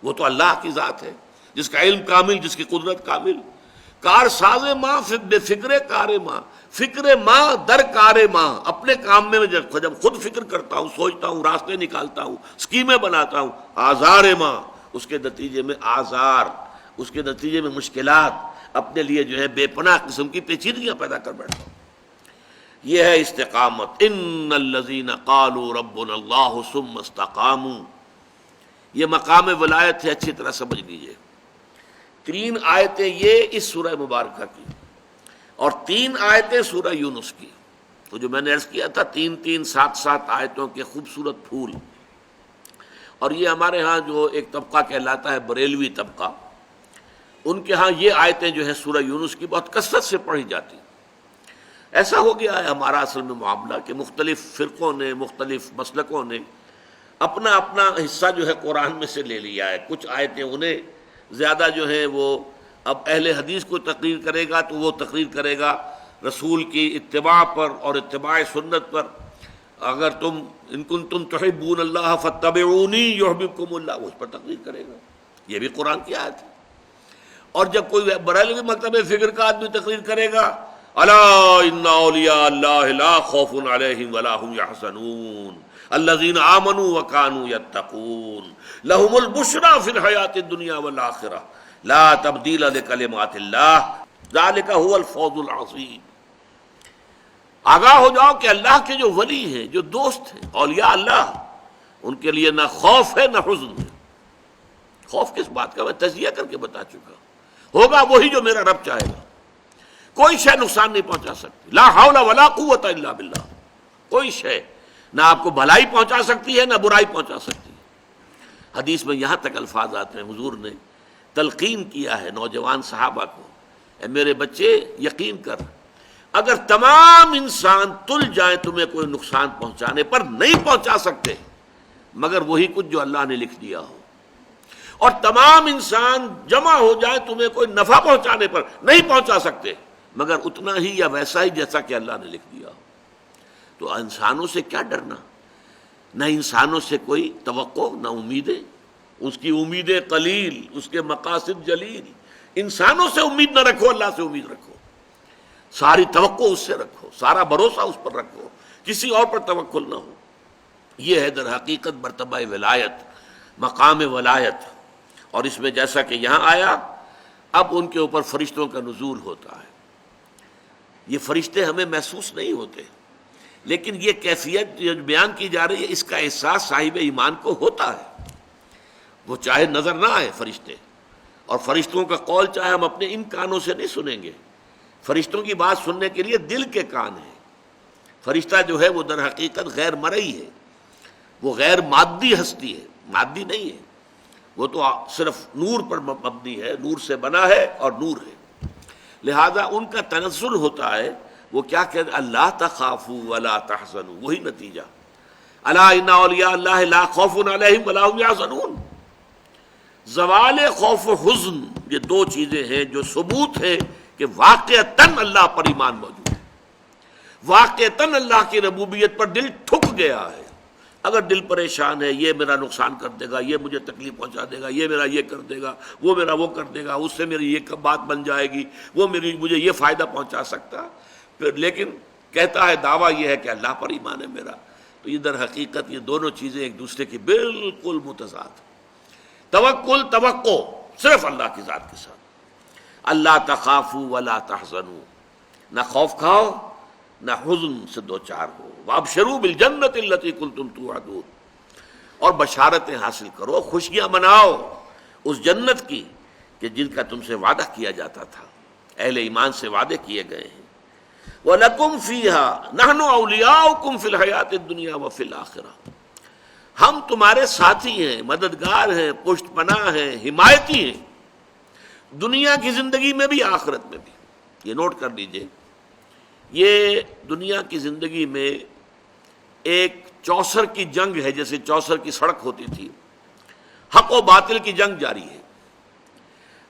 وہ تو اللہ کی ذات ہے جس کا علم کامل، جس کی قدرت کامل۔ کارساز ماں بے فکر کار ماں، فکر ماں در کار ماں، اپنے کام میں جب خود فکر کرتا ہوں، سوچتا ہوں، راستے نکالتا ہوں، اسکیمیں بناتا ہوں، آزار ماں، اس کے نتیجے میں آزار، اس کے نتیجے میں مشکلات، اپنے لیے جو ہے بے پناہ قسم کی پیچیدگیاں پیدا کر بیٹھتا ہوں۔ یہ ہے استقامت۔ ان الذین قالوا ربنا اللہ ثم استقاموا، یہ مقام ولایت ہے، اچھی طرح سمجھ لیجئے۔ 3 آیتیں یہ اس سورہ مبارکہ کی، اور 3 آیتیں سورہ یونس کی۔ تو جو میں نے عرض کیا تھا 3 7 آیتوں کے خوبصورت پھول، اور یہ ہمارے ہاں جو ایک طبقہ کہلاتا ہے بریلوی طبقہ، ان کے ہاں یہ آیتیں جو ہیں سورہ یونس کی بہت کثرت سے پڑھی جاتی. ایسا ہو گیا ہے ہمارا اصل میں معاملہ کہ مختلف فرقوں نے، مختلف مسلکوں نے اپنا اپنا حصہ جو ہے قرآن میں سے لے لیا ہے. کچھ آیتیں انہیں زیادہ جو ہیں وہ، اب اہل حدیث کو تقریر کرے گا تو وہ تقریر کرے گا رسول کی اتباع پر اور اتباع سنت پر. اگر تم ان کنتم تحبون اللہ فاتبعونی یحببکم اللہ، وہ اس پر تقریر کرے گا. یہ بھی قرآن کی آیت ہے. اور جب کوئی بریلوی مکتب فکر کا آدمی تقریر کرے گا الا ان اولیاء اللہ لا خوف علیہم ولا هم یحزنون الذین آمنوا وکانوا یتقون لهم البشری فی الحیاۃ الدنیا والآخرہ لا تبدیل لکلمات اللہ ذلک هو الفوز العظیم. آگاہ ہو جاؤ کہ اللہ کے جو ولی ہیں، جو دوست ہیں، اولیاء اللہ، ان کے لیے نہ خوف ہے نہ حزن ہے. خوف کس بات کا میں تجزیہ کر کے بتا چکا. ہوگا وہی جو میرا رب چاہے گا. کوئی شے نقصان نہیں پہنچا سکتی. لا حول ولا قوت الا باللہ. کوئی شے نہ آپ کو بھلائی پہنچا سکتی ہے نہ برائی پہنچا سکتی ہے. حدیث میں یہاں تک الفاظ آتے ہیں، حضور نے تلقین کیا ہے نوجوان صحابہ کو، اے میرے بچے یقین کر، اگر تمام انسان تل جائیں تمہیں کوئی نقصان پہنچانے پر نہیں پہنچا سکتے مگر وہی کچھ جو اللہ نے لکھ دیا ہو، اور تمام انسان جمع ہو جائیں تمہیں کوئی نفع پہنچانے پر نہیں پہنچا سکتے مگر اتنا ہی یا ویسا ہی جیسا کہ اللہ نے لکھ دیا ہو. تو انسانوں سے کیا ڈرنا؟ نہ انسانوں سے کوئی توقع، نہ امیدیں. اس کی امیدیں قلیل، اس کے مقاصد جلیل. انسانوں سے امید نہ رکھو، اللہ سے امید رکھو. ساری توقع اس سے رکھو، سارا بھروسہ اس پر رکھو، کسی اور پر توکل نہ ہو. یہ ہے در حقیقت مرتبہ ولایت، مقام ولایت. اور اس میں جیسا کہ یہاں آیا، اب ان کے اوپر فرشتوں کا نزول ہوتا ہے. یہ فرشتے ہمیں محسوس نہیں ہوتے، لیکن یہ کیفیت جو بیان کی جا رہی ہے اس کا احساس صاحب ایمان کو ہوتا ہے. وہ چاہے نظر نہ آئے فرشتے، اور فرشتوں کا قول چاہے ہم اپنے ان کانوں سے نہیں سنیں گے. فرشتوں کی بات سننے کے لیے دل کے کان ہیں. فرشتہ جو ہے وہ در حقیقت غیر مرئی ہے، وہ غیر مادی ہستی ہے، مادی نہیں ہے. وہ تو صرف نور پر مبنی ہے، نور سے بنا ہے اور نور ہے. لہذا ان کا تنزل ہوتا ہے. وہ کیا کہتے ہیں؟ اللہ تخافوا ولا تحزنوا. وہی نتیجہ، الا ان اولیاء اللہ لا خوف علیہم ولا هم یحزنون. زوال خوف و حزن، یہ دو چیزیں ہیں جو ثبوت ہے کہ واقعتاً اللہ پر ایمان موجود ہے، واقعتاً اللہ کی ربوبیت پر دل ٹھک گیا ہے. اگر دل پریشان ہے، یہ میرا نقصان کر دے گا، یہ مجھے تکلیف پہنچا دے گا، یہ میرا یہ کر دے گا، وہ میرا وہ کر دے گا، اس سے میری یہ بات بن جائے گی، وہ مجھے یہ فائدہ پہنچا سکتا، پھر لیکن کہتا ہے دعویٰ یہ ہے کہ اللہ پر ایمان ہے میرا. تو یہ در حقیقت یہ دونوں چیزیں ایک دوسرے کی بالکل متضاد. توکل، توقع صرف اللہ کی ذات کے ساتھ. اللہ تخافوا ولا تحزنوا، نہ خوف کھاؤ نہ حزن سے دو چار ہو. وابشروا بالجنۃ التي كنتم توعدون، اور بشارتیں حاصل کرو، خوشیاں مناؤ اس جنت کی کہ جن کا تم سے وعدہ کیا جاتا تھا، اہل ایمان سے وعدے کیے گئے ہیں. وَلَكُمْ فِيهَا نَحْنُ أَوْلِيَاؤُكُمْ فِي الْحَيَاةِ الدُّنْيَا وَفِي الْآخِرَةِ. ہم تمہارے ساتھی ہیں، مددگار ہیں، پشت پناہ ہیں، حمایتی ہیں، دنیا کی زندگی میں بھی آخرت میں بھی. یہ نوٹ کر لیجئے، یہ دنیا کی زندگی میں ایک چوسر کی جنگ ہے، جیسے چوسر کی سڑک ہوتی تھی. حق و باطل کی جنگ جاری ہے.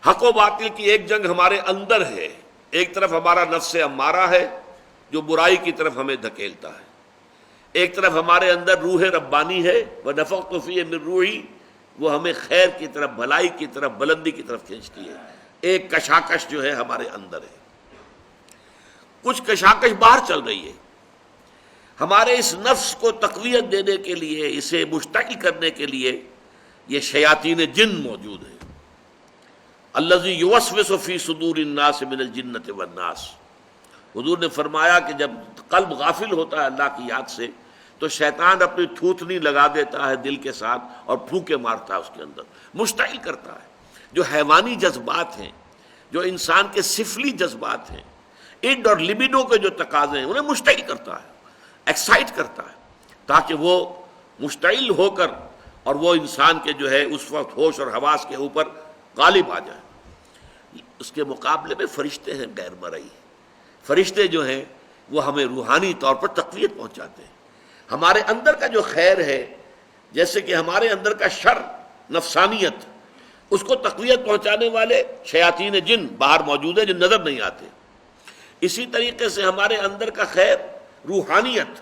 حق و باطل کی ایک جنگ ہمارے اندر ہے. ایک طرف ہمارا نفس امارہ ہے جو برائی کی طرف ہمیں دھکیلتا ہے، ایک طرف ہمارے اندر روح ربانی ہے، وَنَفَخْتُ فِيهِ مِن رُوحِي، وہ ہمیں خیر کی طرف، بھلائی کی طرف، بلندی کی طرف کھینچتی ہے. ایک کشاکش جو ہے ہمارے اندر ہے. کچھ کشاکش باہر چل رہی ہے. ہمارے اس نفس کو تقویت دینے کے لیے، اسے مشتعل کرنے کے لیے یہ شیاطین جن موجود ہیں. الذی یوسوس فی صدور الناس من الجنۃ والناس. حضور نے فرمایا کہ جب قلب غافل ہوتا ہے اللہ کی یاد سے تو شیطان اپنی تھوتنی لگا دیتا ہے دل کے ساتھ اور پھونکے مارتا ہے اس کے اندر، مشتعل کرتا ہے. جو حیوانی جذبات ہیں، جو انسان کے سفلی جذبات ہیں، اڈ اور لبیڈو کے جو تقاضے ہیں، انہیں مشتعل کرتا ہے، ایکسائٹ کرتا ہے، تاکہ وہ مشتعل ہو کر اور وہ انسان کے جو ہے اس وقت ہوش اور حواس کے اوپر غالب آ جائے۔ اس کے مقابلے میں فرشتے ہیں غیر مرئی۔ فرشتے جو ہیں وہ ہمیں روحانی طور پر تقویت پہنچاتے ہیں۔ ہمارے اندر کا جو خیر ہے، جیسے کہ ہمارے اندر کا شر، نفسانیت، اس کو تقویت پہنچانے والے شیاطین جن باہر موجود ہیں جو نظر نہیں آتے، اسی طریقے سے ہمارے اندر کا خیر روحانیت،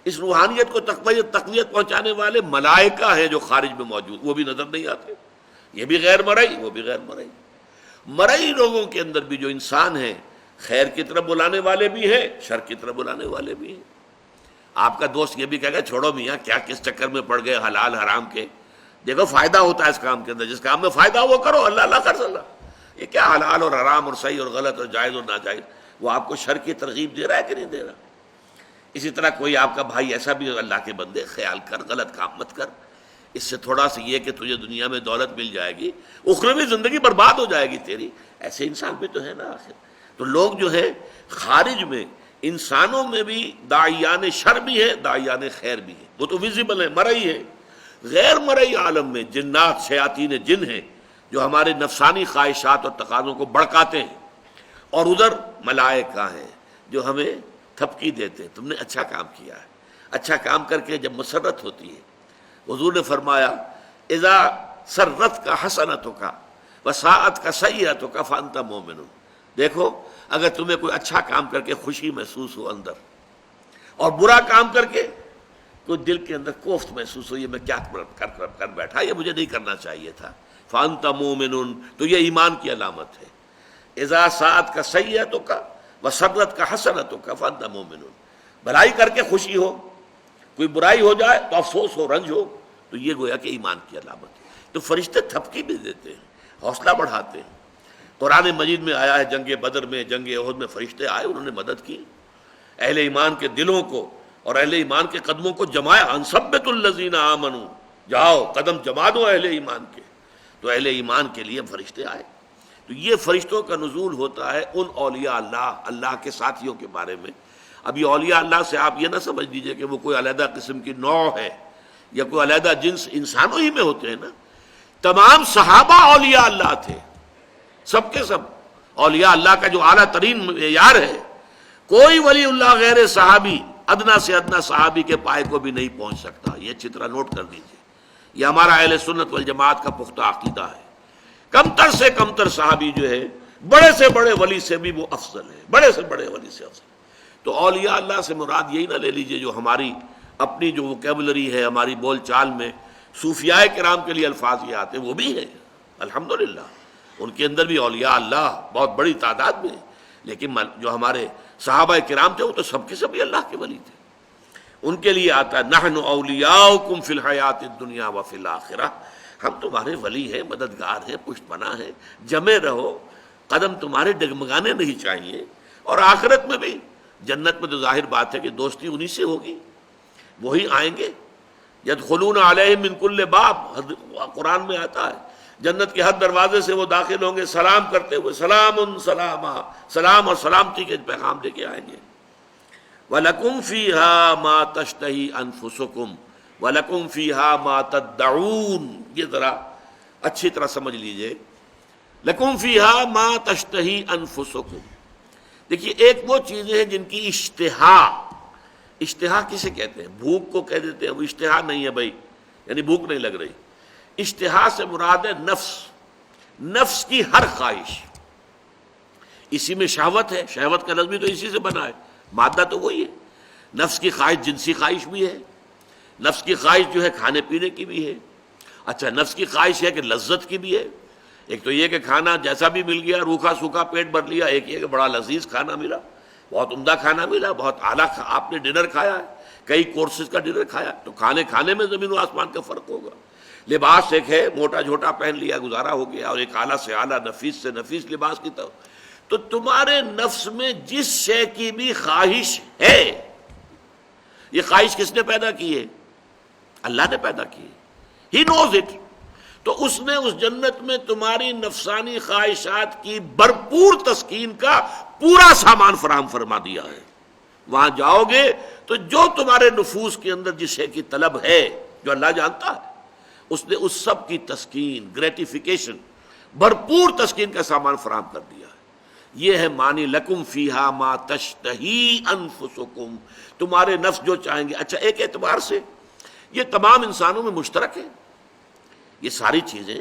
اس روحانیت کو تقویت پہنچانے والے ملائکہ ہیں جو خارج میں موجود، وہ بھی نظر نہیں آتے، یہ بھی غیر مرئی، وہ بھی غیر مرئی۔ مرئی لوگوں کے اندر بھی جو انسان ہیں، خیر کی طرف بلانے والے بھی ہیں، شر کی طرف بلانے والے بھی ہیں۔ آپ کا دوست یہ بھی کہے گا چھوڑو میاں کیا کس چکر میں پڑ گئے حلال حرام کے، دیکھو فائدہ ہوتا ہے اس کام کے اندر، جس کام میں فائدہ ہو وہ کرو، اللہ اللہ کر سکتا۔ یہ کیا حلال اور حرام اور صحیح اور غلط اور جائز اور ناجائز، وہ آپ کو شر کی ترغیب دے رہا ہے کہ نہیں دے رہا؟ اسی طرح کوئی آپ کا بھائی ایسا بھی، اللہ کے بندے خیال کر، غلط کام مت کر، اس سے تھوڑا سا یہ کہ تجھے دنیا میں دولت مل جائے گی، اخروی زندگی برباد ہو جائے گی تیری، ایسے انسان بھی تو ہے نا آخر۔ تو لوگ جو ہے خارج میں، انسانوں میں بھی داعیان شر بھی ہے، داعیان خیر بھی ہے، وہ تو ویزیبل ہے، مرئی ہے۔ غیر مرئی عالم میں جنات، شیاطین جن ہیں جو ہمارے نفسانی خواہشات اور تقاضوں کو بڑکاتے ہیں، اور ادھر ملائکہ ہیں جو ہمیں تھپکی دیتے ہیں، تم نے اچھا کام کیا ہے۔ اچھا کام کر کے جب مسرت ہوتی ہے، حضور نے فرمایا اذا سرت کا حسنتوں کا وساعت کا سیئتوں کا فانت مومن۔ دیکھو اگر تمہیں کوئی اچھا کام کر کے خوشی محسوس ہو اندر، اور برا کام کر کے کوئی دل کے اندر کوفت محسوس ہو، یہ میں کیا کر بیٹھا، یہ مجھے نہیں کرنا چاہیے تھا، فانت مومن، تو یہ ایمان کی علامت ہے۔ اذا ساعت کا سیئتوں کا وسرت کا حسنتوں کا فانت مومن، بھلائی کر کے خوشی ہو، کوئی برائی ہو جائے تو افسوس ہو، رنج ہو، تو یہ گویا کہ ایمان کی علامت ہے۔ تو فرشتے تھپکی بھی دیتے ہیں، حوصلہ بڑھاتے ہیں۔ قرآن مجید میں آیا ہے جنگ بدر میں، جنگ احد میں فرشتے آئے، انہوں نے مدد کی، اہل ایمان کے دلوں کو اور اہل ایمان کے قدموں کو جمایا۔ انثبت الذین آمنوا، جاؤ قدم جما دو اہل ایمان کے۔ تو اہل ایمان کے لیے فرشتے آئے۔ تو یہ فرشتوں کا نزول ہوتا ہے ان اولیاء اللہ، اللہ کے ساتھیوں کے بارے میں۔ اب یہ اولیاء اللہ سے آپ یہ نہ سمجھ لیجئے کہ وہ کوئی علیحدہ قسم کی نوع ہے یا کوئی علیحدہ جنس، انسانوں ہی میں ہوتے ہیں نا۔ تمام صحابہ اولیاء اللہ تھے، سب کے سب اولیاء اللہ کا جو اعلیٰ ترین معیار ہے، کوئی ولی اللہ غیر صحابی ادنا سے ادنا صحابی کے پائے کو بھی نہیں پہنچ سکتا۔ یہ اچھی طرح نوٹ کر دیجئے، یہ ہمارا اہل سنت والجماعت کا پختہ عقیدہ ہے۔ کم تر سے کم تر صحابی جو ہے، بڑے سے بڑے ولی سے بھی وہ افضل ہے، بڑے سے بڑے ولی سے افضل۔ تو اولیاء اللہ سے مراد یہی نہ لے لیجئے جو ہماری اپنی جو ووکیبلری ہے، ہماری بول چال میں صوفیاء کرام کے لیے الفاظ یہ آتے ہیں، وہ بھی ہیں الحمدللہ، ان کے اندر بھی اولیاء اللہ بہت بڑی تعداد میں ہیں، لیکن جو ہمارے صحابہ کرام تھے وہ تو سب کے سب اللہ کے ولی تھے۔ ان کے لیے آتا ہے نحن اولیاؤکم فی الحیات الدنیا وفی الآخرہ، ہم تمہارے ولی ہیں، مددگار ہیں، پشت پناہ ہیں، جمے رہو، قدم تمہارے ڈگمگانے نہیں چاہیے۔ اور آخرت میں بھی، جنت میں تو ظاہر بات ہے کہ دوستی انہی سے ہوگی، وہی آئیں گے۔ یدخلون علیہم من کل باب، قرآن میں آتا ہے جنت کے ہر دروازے سے وہ داخل ہوں گے سلام کرتے ہوئے، سلام سلاما، سلام اور سلامتی کے پیغام لے کے آئیں گے۔ وَلَكُمْ فِيهَا مَا تَشْتَهِي أَنفُسُكُمْ وَلَكُمْ فِيهَا مَا تَدَّعُونَ، یہ ذرا اچھی طرح سمجھ لیجئے، لَكُمْ فِيهَا مَا تَشْتَهِي أَنفُسُكُمْ۔ دیکھیے ایک وہ چیزیں ہیں جن کی اشتہا، اشتہا کسے کہتے ہیں؟ بھوک کو کہہ دیتے ہیں، وہ اشتہا نہیں ہے بھائی، یعنی بھوک نہیں لگ رہی۔ اشتہا سے مراد ہے نفس، نفس کی ہر خواہش، اسی میں شہوت ہے، شہوت کا لفظ بھی تو اسی سے بنا ہے، مادہ تو وہی ہے۔ نفس کی خواہش جنسی خواہش بھی ہے، نفس کی خواہش جو ہے کھانے پینے کی بھی ہے، اچھا نفس کی خواہش ہے کہ لذت کی بھی ہے۔ ایک تو یہ کہ کھانا جیسا بھی مل گیا، روکھا سوکھا پیٹ بھر لیا، ایک یہ کہ بڑا لذیذ کھانا ملا، بہت عمدہ کھانا ملا، بہت اعلیٰ آپ نے ڈنر کھایا ہے، کئی کورسز کا ڈنر کھایا، تو کھانے میں زمین و آسمان کا فرق ہوگا۔ لباس ایک ہے، موٹا جھوٹا پہن لیا گزارا ہو گیا، اور ایک اعلیٰ سے اعلیٰ نفیس سے نفیس لباس کی طرف۔ تو تمہارے نفس میں جس شے کی بھی خواہش ہے، یہ خواہش کس نے پیدا کی ہے؟ اللہ نے پیدا کی ہے، ہی نوز اٹ۔ تو اس نے اس جنت میں تمہاری نفسانی خواہشات کی بھرپور تسکین کا پورا سامان فراہم فرما دیا ہے۔ وہاں جاؤ گے تو جو تمہارے نفوس کے اندر جس شے کی طلب ہے، جو اللہ جانتا ہے، اس نے اس سب کی تسکین، گریٹیفیکیشن، بھرپور تسکین کا سامان فراہم کر دیا ہے۔ یہ ہے معنی لکم فیہا ما تشتہی انفسکم، تمہارے نفس جو چاہیں گے۔ اچھا، ایک اعتبار سے یہ تمام انسانوں میں مشترک ہے، یہ ساری چیزیں،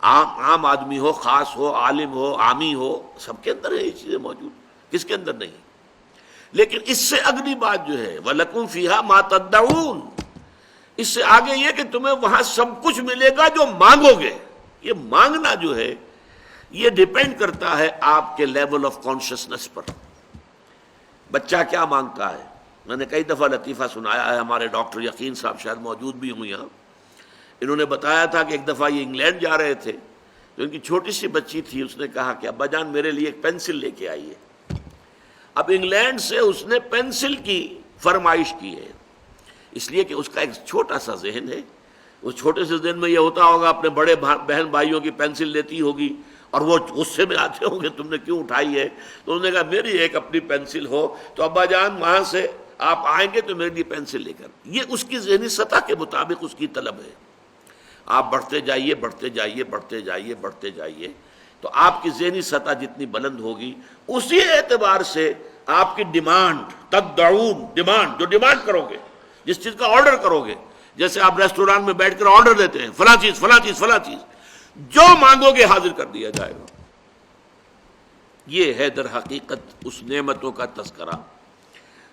عام آدمی ہو، خاص ہو، عالم ہو، عامی ہو، سب کے اندر ہے یہ چیزیں موجود، کس کے اندر نہیں؟ لیکن اس سے اگلی بات جو ہے وَلَكُمْ فِيهَا مَا تَدَّعُونَ، اس سے آگے یہ کہ تمہیں وہاں سب کچھ ملے گا جو مانگو گے۔ یہ مانگنا جو ہے یہ ڈیپینڈ کرتا ہے آپ کے لیول آف کانشسنس پر۔ بچہ کیا مانگتا ہے؟ میں نے کئی دفعہ لطیفہ سنایا ہے، ہمارے ڈاکٹر یقین صاحب شاید موجود بھی ہوں یہاں، انہوں نے بتایا تھا کہ ایک دفعہ یہ انگلینڈ جا رہے تھے تو ان کی چھوٹی سی بچی تھی، اس نے کہا کہ ابا جان میرے لیے ایک پینسل لے کے آئیے۔ اب انگلینڈ سے اس نے پینسل کی فرمائش کی ہے، اس لیے کہ اس کا ایک چھوٹا سا ذہن ہے، اس چھوٹے سے ذہن میں یہ ہوتا ہوگا اپنے بڑے بہن بھائیوں کی پینسل لیتی ہوگی اور وہ غصے میں آتے ہوں گے تم نے کیوں اٹھائی ہے، تو انہوں نے کہا میری ایک اپنی پینسل ہو تو ابا جان وہاں سے آپ آئیں گے تو میرے لیے پینسل لے کر۔ یہ اس کی ذہنی سطح کے مطابق اس کی طلب ہے۔ آپ بڑھتے جائیے بڑھتے جائیے بڑھتے جائیے بڑھتے جائیے تو آپ کی ذہنی سطح جتنی بلند ہوگی اسی اعتبار سے آپ کی ڈیمانڈ، تدعون، ڈیمانڈ، جو ڈیمانڈ کرو گے، جس چیز کا آرڈر کرو گے، جیسے آپ ریسٹوران میں بیٹھ کر آرڈر دیتے ہیں فلاں چیز فلاں چیز فلاں چیز، جو مانگو گے حاضر کر دیا جائے گا۔ یہ ہے در حقیقت اس نعمتوں کا تذکرہ۔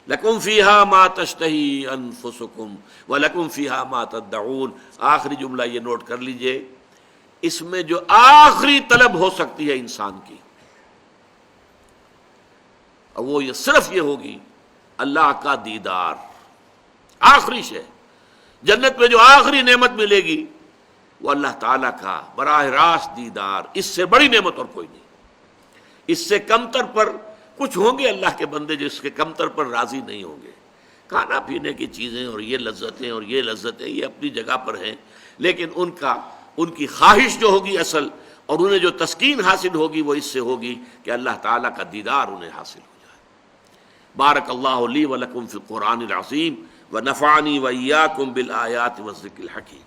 لکم فیہا ما تشتہی انفسکم ولکم فیہا ما تدعون۔ آخری جملہ یہ نوٹ کر لیجئے، اس میں جو آخری طلب ہو سکتی ہے انسان کی، اور وہ یہ صرف یہ ہوگی اللہ کا دیدار۔ آخری شے، جنت میں جو آخری نعمت ملے گی وہ اللہ تعالیٰ کا براہ راست دیدار، اس سے بڑی نعمت اور کوئی نہیں۔ اس سے کمتر پر کچھ ہوں گے اللہ کے بندے جس کے کمتر پر راضی نہیں ہوں گے۔ کھانا پینے کی چیزیں اور یہ لذتیں اور یہ لذتیں یہ اپنی جگہ پر ہیں، لیکن ان کی خواہش جو ہوگی اصل، اور انہیں جو تسکین حاصل ہوگی وہ اس سے ہوگی کہ اللہ تعالیٰ کا دیدار انہیں حاصل ہو جائے۔ بارک اللہ لی ولکم فی القرآن العظیم ونفعنی وإیاکم بالآیات والذکر الحکیم۔